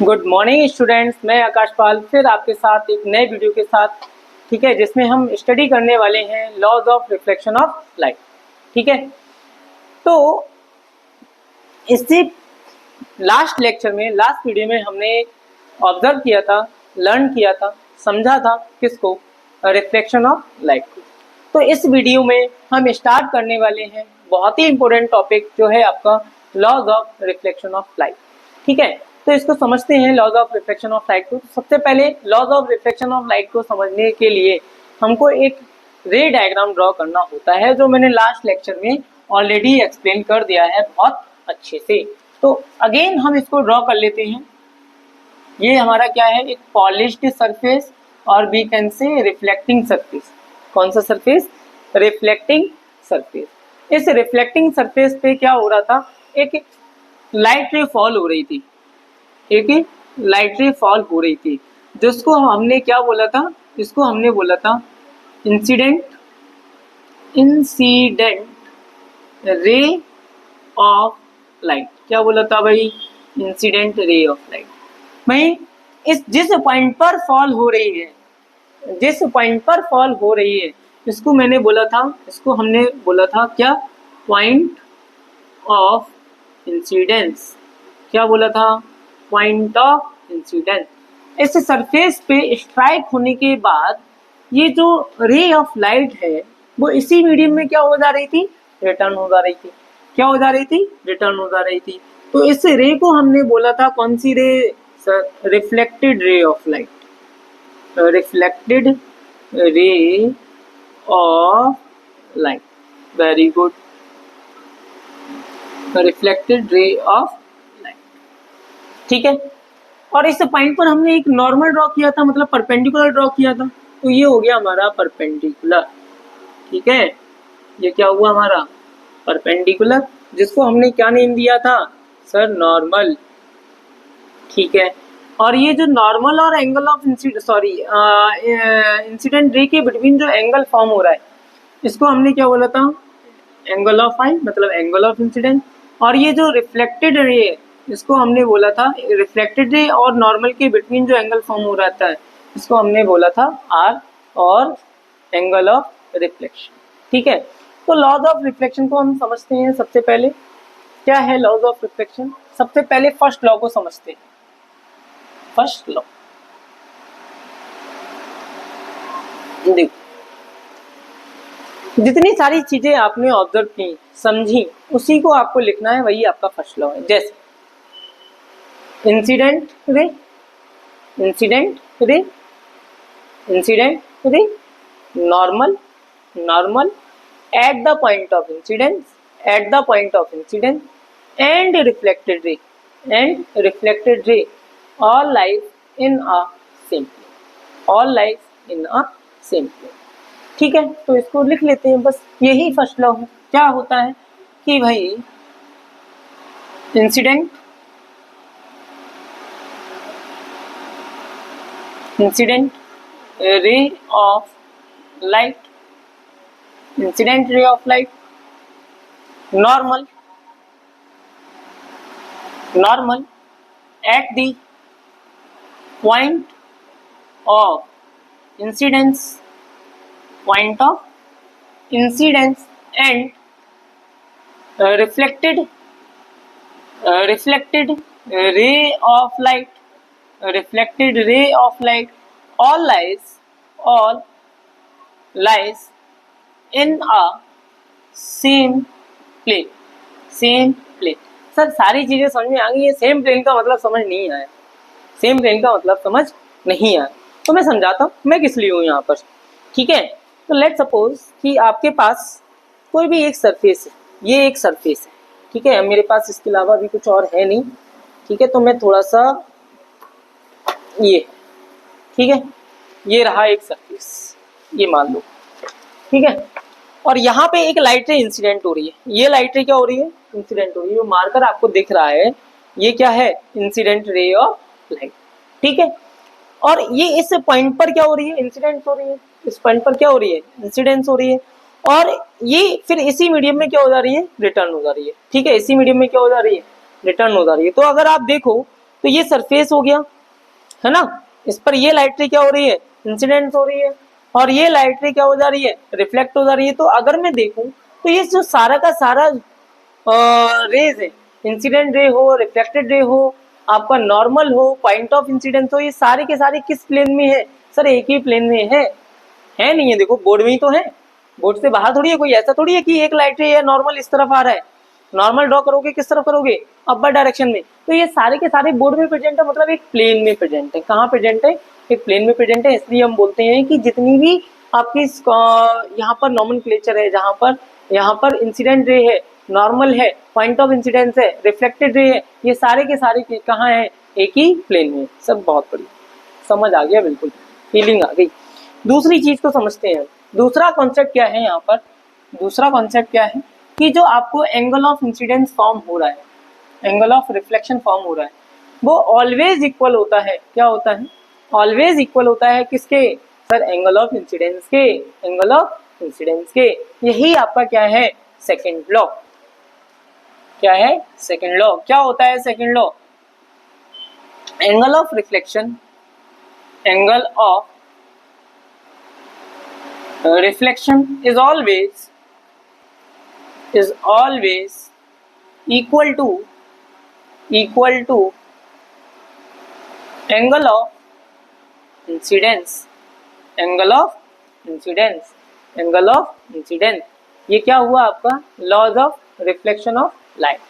Good morning students, मैं आकाश पाल फिर आपके साथ एक नए वीडियो के साथ, ठीक है, जिसमें हम स्टडी करने वाले हैं laws of reflection of light. ठीक है, तो इसी लास्ट लेक्चर में, लास्ट वीडियो में हमने ऑब्जर्व किया था, लर्न किया था, समझा था किसको, रिफ्लेक्शन ऑफ लाइट को। तो इस वीडियो में हम स्टार्ट करने वाले हैं बहुत ही इंपॉर्टेंट टॉपिक जो है आपका laws of reflection of light. ठीक है, तो इसको समझते हैं laws of reflection of light को। सबसे पहले laws of reflection of light को समझने के लिए हमको एक रे डायग्राम ड्रॉ करना होता है, जो मैंने लास्ट लेक्चर में ऑलरेडी एक्सप्लेन कर दिया है बहुत अच्छे से। तो अगेन हम इसको ड्रॉ कर लेते हैं। ये हमारा क्या है, एक पॉलिश्ड सरफेस और we can say reflecting surface. कौन सा सरफेस? Reflecting surface. इस रिफ्लेक्टिंग सरफेस पे क्या हो रहा था, एक लाइट रे फॉल हो रही थी, एक लाइट रे फॉल हो रही थी, जिसको हमने क्या बोला था, इसको हमने बोला था इंसिडेंट रे ऑफ लाइट। क्या बोला था भाई? Incident ray of light. भाई इस जिस पॉइंट पर फॉल हो रही है, जिस पॉइंट पर फॉल हो रही है, इसको मैंने बोला था, इसको हमने बोला था क्या? Point of incidence. क्या बोला था? Point of incidence. इस सरफेस पे स्ट्राइक होने के बाद ये जो रे ऑफ लाइट है वो इसी मीडियम में क्या हो जा रही थी? रिटर्न हो जा रही थी। क्या हो जा रही थी? रिटर्न हो जा रही थी। तो इस रे को हमने बोला था कौन सी रे? Reflected ray of light. Reflected ray of light, very good, reflected ray of light. ठीक है, और इस पॉइंट पर हमने एक नॉर्मल ड्रॉ किया था, मतलब परपेंडिकुलर ड्रॉ किया था, तो ये हो गया हमारा परपेंडिकुलर। ठीक है, ये क्या हुआ हमारा? परपेंडिकुलर, जिसको हमने क्या नेम दिया था सर? नॉर्मल। ठीक है, और ये जो नॉर्मल और एंगल ऑफ इंसिडेंट रे के बिटवीन जो एंगल फॉर्म हो रहा है, इसको हमने क्या बोला था? एंगल ऑफ आई, मतलब एंगल ऑफ इंसिडेंट। और ये जो रिफ्लेक्टेड रे है, इसको हमने बोला था, रिफ्लेक्टेड रे और नॉर्मल के बिटवीन जो एंगल फॉर्म हो रहता है, इसको हमने बोला था आर, और एंगल ऑफ रिफ्लेक्शन। ठीक है, तो लॉज ऑफ रिफ्लेक्शन को हम समझते हैं। सबसे पहले क्या है लॉज ऑफ रिफ्लेक्शन? सबसे पहले फर्स्ट लॉ को समझते हैं। फर्स्ट लॉ देखो, जितनी सारी चीजें आपने ऑब्जर्व की, समझी, उसी को आपको लिखना है, वही आपका फर्स्ट लॉ है। जैसे incident ray, incident ray, incident ray, normal, normal, at the point of incidence, eight the point of incidence, and reflected रे, एंड रिफ्लेक्टेड रे, all lies in a same plane, all lies in a same plane। ठीक है, तो इसको लिख लेते हैं, बस यही फर्स्ट लॉ है। क्या होता है कि भाई incident ray of light, incident ray of light, normal, normal at the point of incidence, point of incidence, and reflected ray of light, reflected ray of light, all lies in a same plane, same plane। Sir सारी चीजें समझ में आ गई है, same plane का मतलब समझ नहीं आया, सेम प्लेन का मतलब समझ नहीं आया, तो मैं समझाता हूँ मैं किस लिए हूँ यहाँ पर। ठीक है, तो लेट सपोज कि आपके पास कोई भी एक सरफेस है, ये एक सरफेस है। ठीक है, मेरे पास इसके अलावा भी कुछ और है नहीं। ठीक है, तो मैं थोड़ा सा ये, ठीक है, ये रहा एक सरफेस, ये मान लो। ठीक है, और यहाँ पे एक लाइट रे इंसिडेंट हो रही है। ये लाइट रे क्या हो रही है? इंसिडेंट हो रही है। जो मार्कर आपको दिख रहा है ये क्या है? Incident ray of light. ठीक है, और ये इस पॉइंट पर क्या हो रही है? इंसिडेंस हो रही है। इस पॉइंट पर क्या हो रही है? इंसिडेंस हो रही है, और ये फिर इसी मीडियम में क्या हो जा रही है? रिटर्न हो जा रही है। ठीक है, इसी मीडियम में क्या हो जा रही है? रिटर्न हो जा रही है। तो अगर आप देखो तो ये सरफेस हो गया, है ना, इस पर ये लाइट रे क्या हो रही है, इंसिडेंट हो रही है, और ये लाइट रे क्या हो जा रही है, रिफ्लेक्ट हो जा रही है। तो अगर मैं देखूं तो ये जो सारा का सारा रेज है, इंसिडेंट रे हो, रिफ्लेक्टेड रे हो, आपका नॉर्मल हो, पॉइंट ऑफ इंसिडेंस हो, ये सारे के सारे किस प्लेन में है सर, एक ही प्लेन में है नहीं है, देखो बोर्ड में ही तो है, बोर्ड से बाहर थोड़ी है, कोई ऐसा थोड़ी है कि एक लाइट रे है नॉर्मल इस तरफ आ रहा है, नॉर्मल ड्रॉ करोगे किस तरफ करोगे, अपर डायरेक्शन में। तो ये सारे के सारे बोर्ड में प्रेजेंट है, मतलब एक प्लेन में प्रेजेंट है। कहाँ प्रेजेंट है, एक प्लेन में प्रेजेंट है। इसलिए हम बोलते हैं कि जितनी भी आपकी यहाँ पर नॉमेनक्लेचर है, जहाँ पर यहाँ पर इंसिडेंट रे है, नॉर्मल है, पॉइंट ऑफ इंसिडेंस है, रिफ्लेक्टेड रे है, ये सारे के सारे कहाँ है, एक ही प्लेन में। सब बहुत बढ़िया, समझ आ गया, बिल्कुल फीलिंग आ गई। दूसरी चीज को समझते हैं। दूसरा कॉन्सेप्ट क्या है यहाँ पर, दूसरा कॉन्सेप्ट क्या है कि जो आपको एंगल ऑफ इंसिडेंस फॉर्म हो रहा है, एंगल ऑफ रिफ्लेक्शन फॉर्म हो रहा है, वो ऑलवेज इक्वल होता है। क्या होता है, ऑलवेज इक्वल होता है किसके सर, एंगल ऑफ इंसिडेंस के, एंगल ऑफ इंसिडेंस के। यही आपका क्या है, सेकंड लॉ। क्या है, सेकंड लॉ। क्या होता है second law, angle of reflection, angle of reflection is always equal to angle of incidence, angle of incidence, angle of incidence। ये क्या हुआ आपका, laws of reflection of light.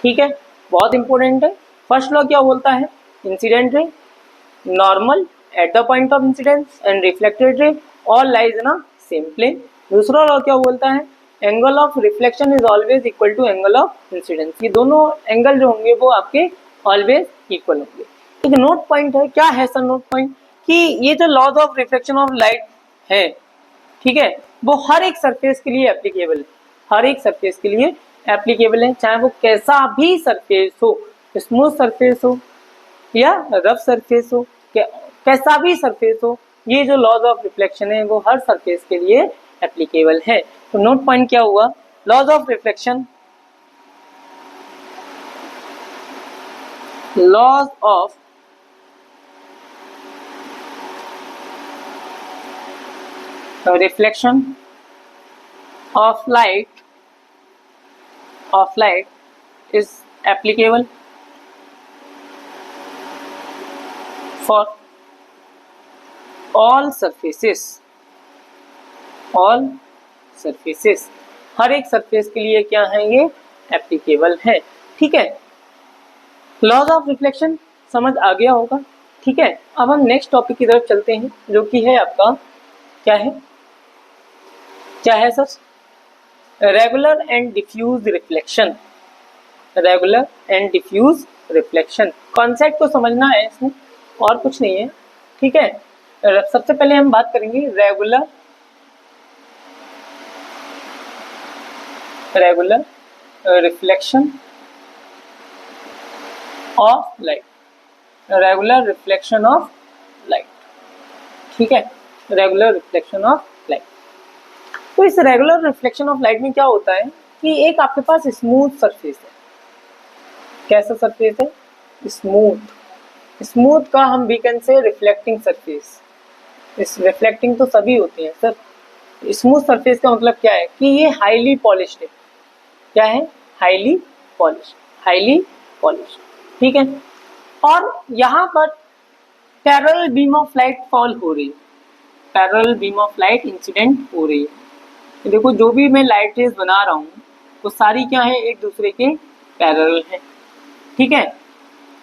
ठीक है, बहुत इंपॉर्टेंट है। फर्स्ट लॉ क्या बोलता है, incident ray normal at the point of incidence and reflected ray all lies in a same plane. दूसरा लॉ क्या बोलता है, angle of reflection is always equal to angle of incidence. ये दोनों एंगल जो होंगे वो आपके ऑलवेज इक्वल होंगे। एक नोट पॉइंट है, क्या है सर नोट पॉइंट, कि ये जो laws of reflection of light है, ठीक है, वो हर एक सरफेस के लिए एप्लीकेबल है, हर एक सरफेस के लिए एप्लीकेबल है, चाहे वो कैसा भी सरफेस हो, स्मूथ सरफेस हो या रफ सरफेस हो, कैसा भी सरफेस हो, ये जो लॉज ऑफ रिफ्लेक्शन है वो हर सरफेस के लिए एप्लीकेबल है। तो नोट पॉइंट क्या हुआ, laws of reflection, laws of reflection of light is applicable for all surfaces, हर एक सरफेस के लिए क्या है, ये एप्लीकेबल है। ठीक है, लॉज ऑफ रिफ्लेक्शन समझ आ गया होगा। ठीक है, अब हम नेक्स्ट टॉपिक की तरफ चलते हैं, जो कि है आपका क्या है sir, regular and diffuse reflection. Regular and diffuse reflection concept को समझना है इसमें, और कुछ नहीं है। ठीक है, सबसे पहले हम बात करेंगे regular reflection of light, regular reflection of light. ठीक है, रेगुलर रिफ्लेक्शन ऑफ लाइट। तो इस रेगुलर रिफ्लेक्शन ऑफ लाइट में क्या होता है कि एक आपके पास स्मूथ सरफेस है। कैसा सरफेस है, स्मूथ का हम we can say reflecting surface. इस रिफ्लेक्टिंग तो सभी होते हैं सर, स्मूथ सरफेस का मतलब क्या है कि ये हाईली पॉलिश्ड है। क्या है, हाईली पॉलिश्ड। ठीक है, और यहाँ पर parallel beam of light fall हो रही है, parallel beam of light incident हो रही है। देखो जो भी मैं लाइट रेज बना रहा हूँ वो सारी क्या है, एक दूसरे के पैरेलल है। ठीक है,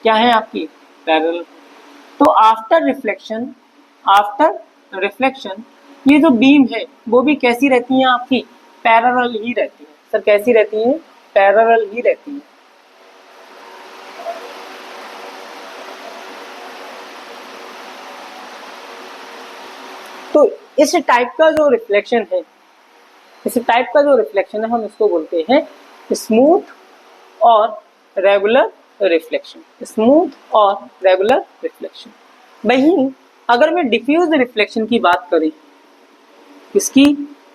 क्या है आपकी पैरेलल। तो आफ्टर रिफ्लेक्शन ये जो बीम है वो भी कैसी रहती है आपकी, पैरेलल ही रहती है। सर कैसी रहती है, पैरेलल ही रहती है। तो इस टाइप का जो रिफ्लेक्शन है, हम इसको बोलते हैं स्मूथ और रेगुलर रिफ्लेक्शन। स्मूथ और रेगुलर रिफ्लेक्शन। वहीं अगर मैं डिफ्यूज रिफ्लेक्शन की बात करें, किसकी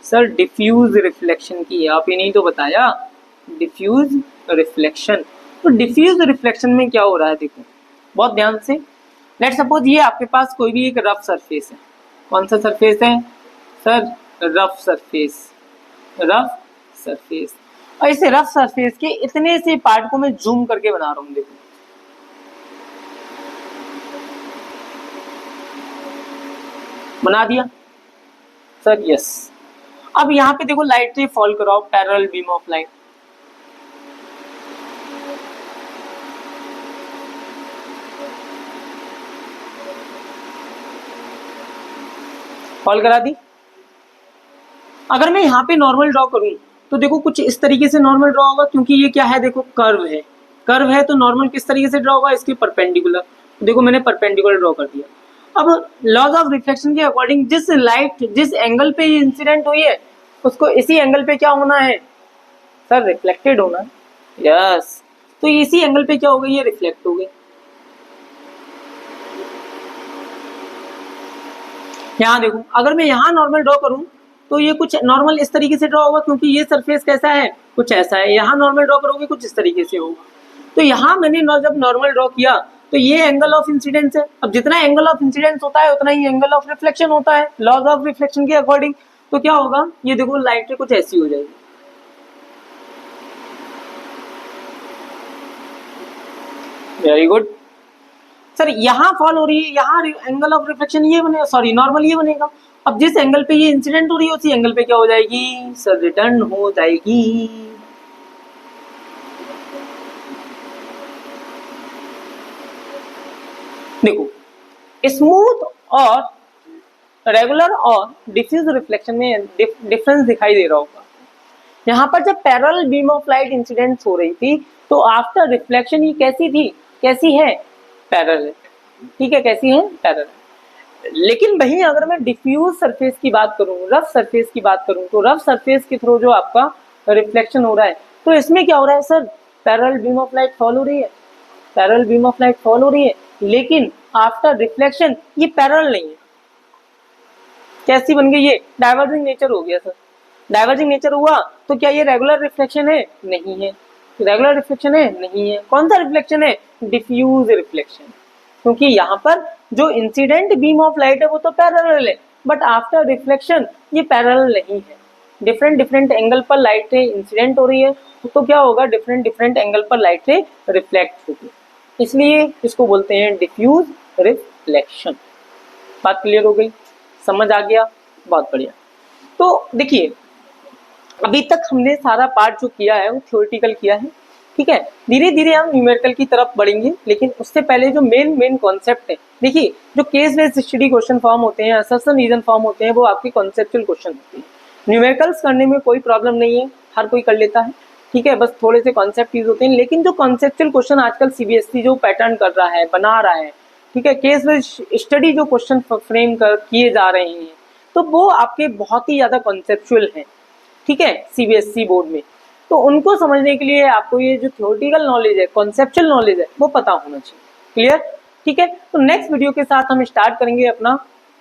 सर, डिफ्यूज रिफ्लेक्शन की। आप ही नहीं तो बताया, डिफ्यूज रिफ्लेक्शन। तो डिफ्यूज रिफ्लेक्शन में क्या हो रहा है, देखो बहुत ध्यान से। लेट सपोज ये आपके पास कोई भी एक रफ सरफेस है। कौन सा सरफेस है sir? Rough surface, rough surface. और इस रफ सरफेस के इतने से पार्ट को मैं जूम करके बना रहा हूं, देखो बना दिया सर, यस। अब यहाँ पे देखो लाइट रे फॉल कराओ, parallel beam of light. Fall करा दी। अगर मैं यहाँ पे नॉर्मल ड्रॉ करूं तो देखो कुछ इस तरीके से नॉर्मल ड्रॉ होगा, क्योंकि ये क्या है, देखो कर्व है, कर्व है तो नॉर्मल किस तरीके से ड्रॉ होगा, इसके परपेंडिकुलर। देखो मैंने परपेंडिकुलर ड्रॉ कर दिया। अब लॉज ऑफ रिफ्लेक्शन के अकॉर्डिंग जिस लाइट जिस एंगल पे ये इंसिडेंट हुई है उसको इसी एंगल पे क्या होना है सर? रिफ्लेक्टेड होना है, यस। तो इसी एंगल पे क्या हो गई, ये रिफ्लेक्ट हो गई। यहाँ देखो अगर मैं यहाँ नॉर्मल ड्रॉ करूं तो ये कुछ नॉर्मल इस तरीके से ड्रॉ होगा, क्योंकि ये सरफेस कैसा है, कुछ ऐसा है। यहाँ नॉर्मल ड्रॉ करोगे कुछ इस तरीके से होगा। तो यहाँ मैंने जब नॉर्मल ड्रॉ किया तो ये एंगल ऑफ इंसिडेंस है। अब जितना एंगल ऑफ इंसिडेंस होता है उतना ही एंगल ऑफ रिफ्लेक्शन होता है लॉज ऑफ रिफ्लेक्शन के अकॉर्डिंग। तो क्या होगा, ये देखो लाइट कुछ ऐसी हो जाएगी। Very good sir. यहाँ फॉल हो रही है, यहाँ एंगल ऑफ रिफ्लेक्शन ये बनेगा, सॉरी नॉर्मल ये बनेगा। अब जिस एंगल पे ये इंसिडेंट हो रही है उसी एंगल पे क्या हो जाएगी सर? रिटर्न हो जाएगी। देखो स्मूथ और रेगुलर और डिफ्यूज रिफ्लेक्शन में डिफरेंस दिखाई दे रहा होगा। यहाँ पर जब parallel beam of light incident हो रही थी तो आफ्टर रिफ्लेक्शन ये कैसी थी, कैसी है? पैरेलल, ठीक है, कैसी है? पैरेलल। लेकिन वहीं अगर मैं डिफ्यूज सरफेस की बात करूं, रफ सरफेस की बात करूं, तो रफ सरफेस के थ्रू जो आपका रिफ्लेक्शन हो रहा है तो इसमें क्या हो रहा है sir? Parallel beam of light fall हो रही है, parallel beam of light fall हो रही है, लेकिन आफ्टर रिफ्लेक्शन ये पैरेलल नहीं है। कैसी बन गई ये? डाइवर्जिंग नेचर हो गया सर। डाइवर्जिंग नेचर हुआ तो क्या ये रेगुलर रिफ्लेक्शन है? नहीं है। रेगुलर रिफ्लेक्शन है? नहीं है। कौन सा रिफ्लेक्शन है? Diffuse reflection. क्योंकि यहाँ पर जो इंसिडेंट बीम ऑफ लाइट है वो तो पैरेलल है, बट आफ्टर रिफ्लेक्शन ये पैरेलल नहीं है। डिफरेंट डिफरेंट एंगल पर लाइट इंसिडेंट हो रही है तो क्या होगा? डिफरेंट डिफरेंट एंगल पर लाइट रिफ्लेक्ट होगी, इसलिए इसको बोलते हैं डिफ्यूज रिफ्लेक्शन। बात क्लियर हो गई? समझ आ गया? बहुत बढ़िया। तो देखिए अभी तक हमने सारा पार्ट जो किया है वो थ्योरेटिकल किया है, ठीक है। धीरे धीरे हम न्यूमेरिकल की तरफ बढ़ेंगे, लेकिन उससे पहले जो मेन कॉन्सेप्ट है, देखिए जो case based study question form होते हैं, असर्शन रीजन फॉर्म होते हैं, वो आपके कॉन्सेप्चुअल क्वेश्चन होते हैं। न्यूमेरिकल्स करने में कोई प्रॉब्लम नहीं है, हर कोई कर लेता है, ठीक है, बस थोड़े से कॉन्सेप्ट यूज होते हैं। लेकिन जो कॉन्सेप्चुअल क्वेश्चन आजकल सीबीएसई जो पैटर्न कर रहा है, बना रहा है, ठीक है, केस बेस्ड स्टडी जो क्वेश्चन फ्रेम कर किए जा रहे हैं तो वो आपके बहुत ही ज्यादा कॉन्सेप्चुअल हैं, ठीक है, सीबीएसई बोर्ड में। तो उनको समझने के लिए आपको ये जो थ्योरेटिकल नॉलेज है, कॉन्सेप्चुअल नॉलेज है, वो पता होना चाहिए। क्लियर? ठीक है। तो नेक्स्ट वीडियो के साथ हम स्टार्ट करेंगे अपना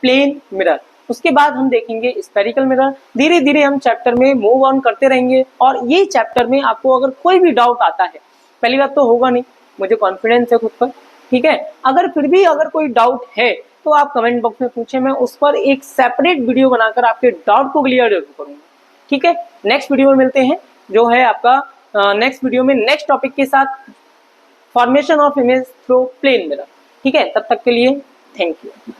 प्लेन मिरर, उसके बाद हम देखेंगे स्फेरिकल मिरर। धीरे धीरे हम चैप्टर में मूव ऑन करते रहेंगे, और ये चैप्टर में आपको अगर कोई भी डाउट आता है, पहली बात तो होगा नहीं, मुझे कॉन्फिडेंस है खुद पर, ठीक है, अगर फिर भी अगर कोई डाउट है तो आप कमेंट बॉक्स में पूछें, मैं उस पर एक सेपरेट वीडियो बनाकर आपके डाउट को क्लियर जरूर करूंगा, ठीक है। नेक्स्ट वीडियो में मिलते हैं, जो है आपका नेक्स्ट वीडियो में नेक्स्ट टॉपिक के साथ, formation of image through plane mirror, ठीक है। तब तक के लिए थैंक यू।